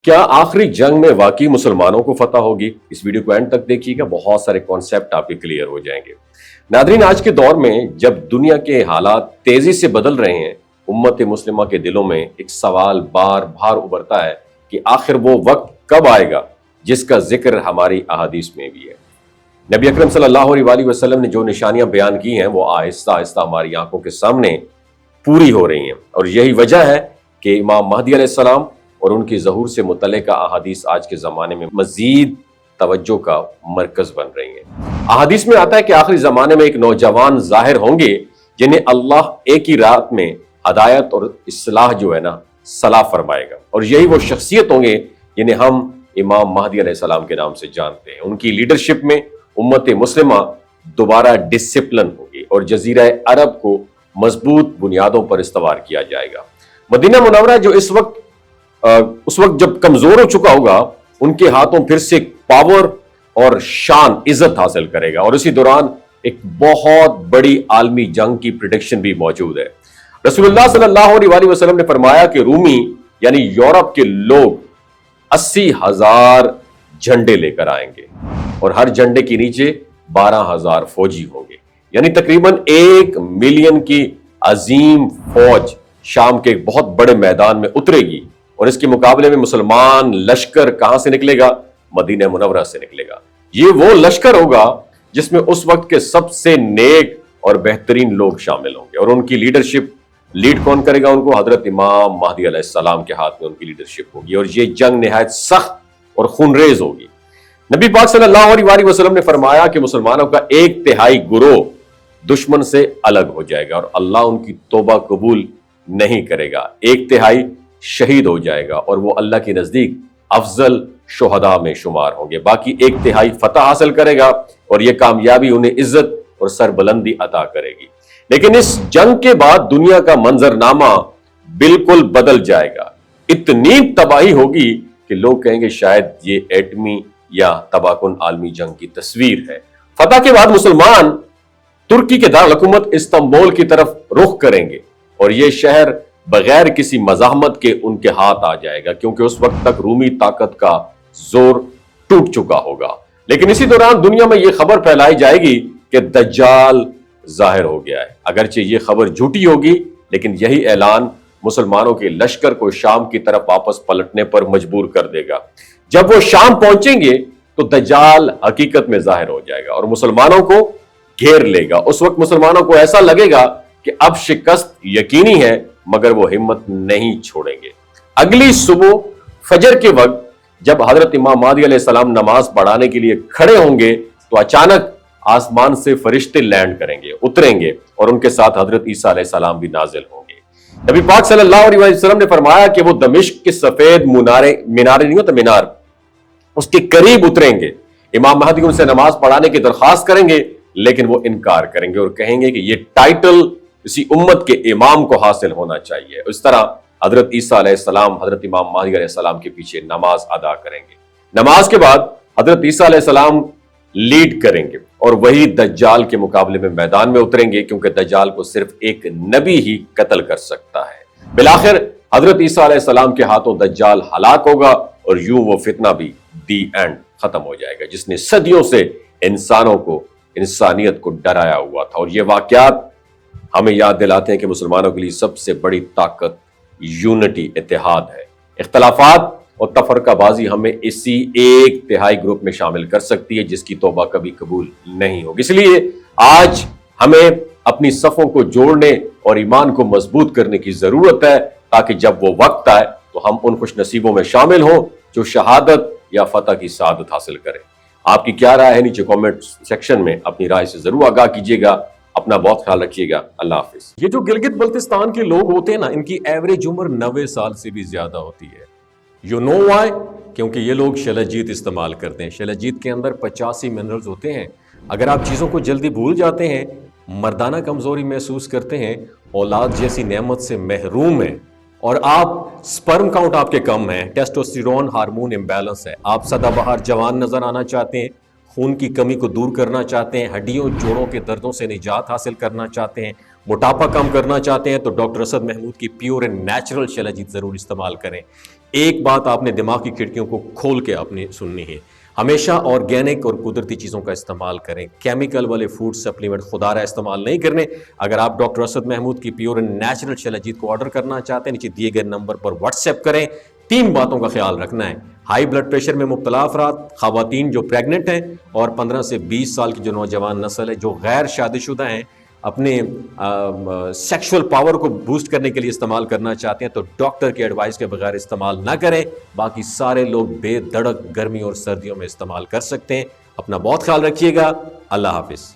क्या आखिरी जंग में वाकई मुसलमानों को फतह होगी? इस वीडियो को एंड तक देखिएगा, बहुत सारे कॉन्सेप्ट आपके क्लियर हो जाएंगे। नादरीन, आज के दौर में जब दुनिया के हालात तेजी से बदल रहे हैं, उम्मत मुस्लिमा के दिलों में एक सवाल बार बार उभरता है कि आखिर वो वक्त कब आएगा जिसका जिक्र हमारी अहादीस में भी है। नबी अकरम सल्लल्लाहु अलैहि वसल्लम ने जो निशानियां बयान की हैं वो आहिस्ता आहिस्ता हमारी आंखों के सामने पूरी हो रही हैं, और यही वजह है कि इमाम महदी अलैहिस्सलाम और उनकी ज़हूर से मुतल्लिका अहादीस आज के ज़माने में मज़ीद तवज्जो का मरकज़ बन रही हैं। अहादीस में आता है कि आखिरी ज़माने में एक नौजवान ज़ाहिर होंगे जिन्हें अल्लाह एक ही रात में हदायत और इस्लाह जो है ना सलाह फरमाएगा, और यही वो शख्सियत होंगे जिन्हें हम इमाम महदी अलैहिस्सलाम के नाम से जानते हैं। उनकी लीडरशिप में उम्मत मुस्लिमा दोबारा डिसिप्लिन होगी और जजीरा अरब को मजबूत बुनियादों पर इस्तवार किया जाएगा। मदीना मुनव्वरा जो उस वक्त जब कमजोर हो चुका होगा, उनके हाथों फिर से पावर और शान इज्जत हासिल करेगा, और इसी दौरान एक बहुत बड़ी आलमी जंग की प्रिडिक्शन भी मौजूद है। रसूलुल्लाह सल्लल्लाहु अलैहि वसल्लम ने फरमाया कि रूमी यानी यूरोप के लोग 80,000 झंडे लेकर आएंगे और हर झंडे के नीचे 12,000 फौजी होंगे, यानी तकरीबन 1 मिलियन की अजीम फौज शाम के एक बहुत बड़े मैदान में उतरेगी, और इसके मुकाबले में मुसलमान लश्कर कहां से निकलेगा? मदीना मुनव्वरा से निकलेगा। ये वो लश्कर होगा जिसमें उस वक्त के सबसे नेक और बेहतरीन लोग शामिल होंगे, और उनकी लीडरशिप लीड कौन करेगा? उनको हजरत इमाम महदी अलैहिस्सलाम के हाथ में उनकी लीडरशिप होगी, और ये जंग निहायत सख्त और खूनरेज होगी। नबी पाक सल्लल्लाहु अलैहि वसल्लम ने फरमाया कि मुसलमानों का 1/3 गिरोह दुश्मन से अलग हो जाएगा और अल्लाह उनकी तौबा कबूल नहीं करेगा। 1/3 शहीद हो जाएगा और वो अल्लाह के नजदीक अफजल शुहदा में शुमार होंगे। बाकी 1/3 फतह हासिल करेगा और ये कामयाबी उन्हें इज्जत और सरबुलंदी अता करेगी। लेकिन इस जंग के बाद दुनिया का मंजरनामा बिल्कुल बदल जाएगा। इतनी तबाही होगी कि लोग कहेंगे शायद ये एटमी या तबाहकुन आलमी जंग की तस्वीर है। फतह के बाद मुसलमान तुर्की के दारुल हुकूमत इस्तांबुल की तरफ रुख करेंगे, और यह शहर बगैर किसी मज़ाहमत के उनके हाथ आ जाएगा, क्योंकि उस वक्त तक रूमी ताकत का जोर टूट चुका होगा। लेकिन इसी दौरान दुनिया में यह खबर फैलाई जाएगी कि दज्जाल जाहिर हो गया है। अगरचे ये खबर झूठी होगी, लेकिन यही ऐलान मुसलमानों के लश्कर को शाम की तरफ वापस पलटने पर मजबूर कर देगा। जब वो शाम पहुंचेंगे तो दज्जाल हकीकत में जाहिर हो जाएगा और मुसलमानों को घेर लेगा। उस वक्त मुसलमानों को ऐसा लगेगा कि अब शिकस्त यकीनी है, मगर वो हिम्मत नहीं छोड़ेंगे। अगली सुबह फजर के वक्त जब हजरत इमाम महदी अलैहिस्सलाम नमाज पढ़ाने के लिए खड़े होंगे तो अचानक आसमान से फरिश्ते लैंड करेंगे, उतरेंगे, और उनके साथ हजरत ईसा अलैहिस्सलाम भी नाजिल होंगे। नबी पाक सल्लल्लाहु अलैहि वसल्लम ने फरमाया कि वो दमिश्क के सफेद मीनारे नहीं होते, मीनार, उसके करीब उतरेंगे। इमाम महदी उनसे नमाज पढ़ाने की दरखास्त करेंगे, लेकिन वो इनकार करेंगे और कहेंगे कि ये टाइटल किसी उम्मत के इमाम को हासिल होना चाहिए। इस तरह हजरत ईसा अलैहिस्सलाम हजरत इमाम महदी अलैहिस्सलाम के पीछे नमाज अदा करेंगे। नमाज के बाद हजरत ईसा अलैहिस्सलाम लीड करेंगे और वही दज्जाल के मुकाबले में मैदान में उतरेंगे, क्योंकि दज्जाल को सिर्फ एक नबी ही कत्ल कर सकता है। बिलाखिर हजरत ईसा अलैहिस्सलाम के हाथों दज्जाल हलाक होगा और यूं वो फितना भी दी एंड खत्म हो जाएगा, जिसने सदियों से इंसानों को, इंसानियत को डराया हुआ था। और ये वाकयात हमें याद दिलाते हैं कि मुसलमानों के लिए सबसे बड़ी ताकत यूनिटी, इत्तेहाद है। इख्तलाफात और तफरकाबाजी हमें इसी 1/3 ग्रुप में शामिल कर सकती है जिसकी तौबा कभी कबूल नहीं होगी। इसलिए आज हमें अपनी सफों को जोड़ने और ईमान को मजबूत करने की जरूरत है, ताकि जब वो वक्त आए तो हम उन खुश नसीबों में शामिल हों जो शहादत या फतह की सआदत हासिल करें। आपकी क्या राय है? नीचे कमेंट सेक्शन में अपनी राय से जरूर आगाह कीजिएगा। अपना बहुत ख्याल रखिएगा। अल्लाह हाफिज। ये जो गिलगित बल्तिस्तान के लोग होते हैं ना, इनकी एवरेज उम्र 90 साल से भी ज्यादा होती है। You know why? क्योंकि ये लोग शलजीत इस्तेमाल करते हैं। शलजीत के अंदर 85 मिनरल्स होते हैं। अगर आप चीज़ों को जल्दी भूल जाते हैं, मर्दाना कमजोरी महसूस करते हैं, औलाद जैसी नेमत से महरूम हैं, और आप स्पर्म काउंट आपके कम है, टेस्टोस्टेरोन हार्मोन इम्बैलेंस है, आप सदाबहार जवान नजर आना चाहते हैं, खून की कमी को दूर करना चाहते हैं, हड्डियों जोड़ों के दर्दों से निजात हासिल करना चाहते हैं, मोटापा कम करना चाहते हैं, तो डॉक्टर असद महमूद की प्योर एंड नेचुरल शलजीत ज़रूर इस्तेमाल करें। ایک بات آپ نے دماغ کی کھڑکیوں کو کھول کے آپ نے سننی ہے، ہمیشہ آرگینک اور قدرتی چیزوں کا استعمال کریں، کیمیکل والے فوڈ سپلیمنٹ خدا رہا استعمال نہیں کرنے۔ اگر آپ ڈاکٹر اسد محمود کی پیور اینڈ نیچرل شیلاجیت کو آرڈر کرنا چاہتے ہیں، نیچے دیے گئے نمبر پر واٹس ایپ کریں۔ 3 باتوں کا خیال رکھنا ہے: ہائی بلڈ پریشر میں مبتلا افراد، خواتین جو پریگننٹ ہیں، اور 15 سے 20 سال کی جو نوجوان نسل ہے جو غیر شادی شدہ ہیں، اپنے سیکشول پاور کو بوسٹ کرنے کے لیے استعمال کرنا چاہتے ہیں تو ڈاکٹر کے ایڈوائس کے بغیر استعمال نہ کریں۔ باقی سارے لوگ بے دھڑک گرمی اور سردیوں میں استعمال کر سکتے ہیں۔ اپنا بہت خیال رکھیے گا۔ اللہ حافظ۔